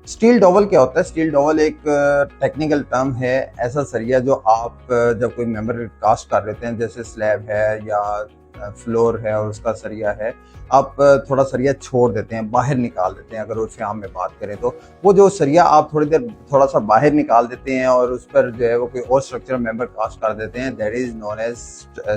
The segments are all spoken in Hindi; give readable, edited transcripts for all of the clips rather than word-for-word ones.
स्टील डॉवल क्या होता है? स्टील डॉवल एक टेक्निकल टर्म है, ऐसा सरिया जो आप जब कोई मेंबर कास्ट कर लेते हैं, जैसे स्लैब है या फ्लोर है और उसका सरिया है, आप थोड़ा सरिया छोड़ देते हैं, बाहर निकाल देते हैं। अगर उस आम में बात करें तो वो जो सरिया आप थोड़ी देर थोड़ा सा बाहर निकाल देते हैं और उस पर जो है वो कोई और स्ट्रक्चरल मेंबर कास्ट कर देते हैं, that is known as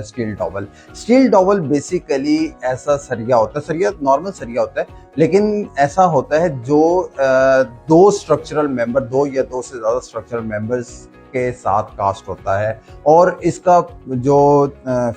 steel dowel. Steel dowel basically ऐसा सरिया होता है, सरिया नॉर्मल सरिया होता है, लेकिन ऐसा होता है जो दो स्ट्रक्चरल मेंबर, दो या दो से ज्यादा स्ट्रक्चरल मेंबर्स के साथ कास्ट होता है। और इसका जो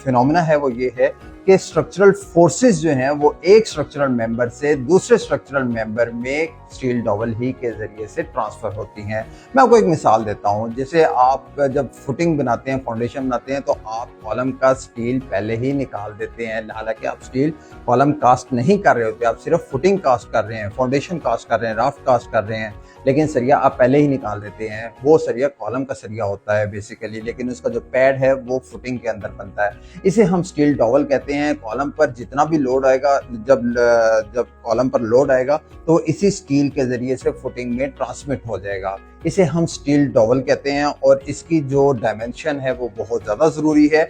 फिनोमेना है वो ये है कि स्ट्रक्चरल फोर्सेस जो हैं वो एक स्ट्रक्चरल मेंबर से दूसरे स्ट्रक्चरल मेंबर में स्टील डॉवल ही के जरिए से ट्रांसफर होती हैं। मैं आपको एक मिसाल देता हूं, जैसे आप जब फुटिंग बनाते हैं, फाउंडेशन बनाते हैं, तो आप कॉलम का स्टील पहले ही निकाल देते हैं। हालांकि आप स्टील कॉलम कास्ट नहीं कर रहे होते, आप सिर्फ फुटिंग कास्ट कर रहे हैं, फाउंडेशन कास्ट कर रहे हैं, राफ्ट कास्ट कर रहे हैं, लेकिन सरिया आप पहले ही निकाल देते हैं। वो सरिया कॉलम का सरिया होता है बेसिकली, लेकिन उसका जो पैड है वो फुटिंग के अंदर बनता है। इसे हम स्टील डॉवल कहते हैं। कॉलम पर जितना भी लोड आएगा, जब कॉलम पर लोड आएगा तो इसी स्टील के जरिए से फुटिंग में ट्रांसमिट हो जाएगा। इसे हम स्टील डॉवल कहते हैं और इसकी जो डायमेंशन है वो बहुत ज़्यादा ज़रूरी है।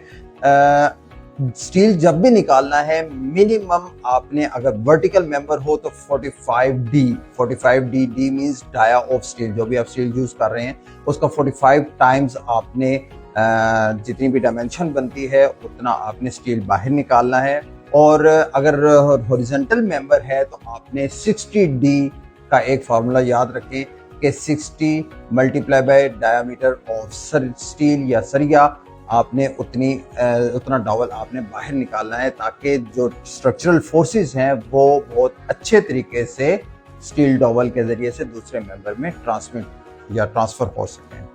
स्टील जब भी निकालना है, मिनिमम आपने अगर वर्टिकल मेंबर हो तो 45D D means dia of steel, जो भी आप स्टील यूज कर रहे हैं उसका 45 टाइम्स आपने जितनी भी डायमेंशन बनती है उतना आपने स्टील बाहर निकालना है। और अगर हॉरिजॉन्टल मेंबर है तो आपने 60D का एक फार्मूला याद रखें कि 60 multiply by diameter of steel या सरिया, आपने उतना डॉवल आपने बाहर निकालना है, ताकि जो स्ट्रक्चरल फोर्सेस हैं वो बहुत अच्छे तरीके से स्टील डॉवल के जरिए से दूसरे मेंबर में ट्रांसमिट या ट्रांसफर हो सकें।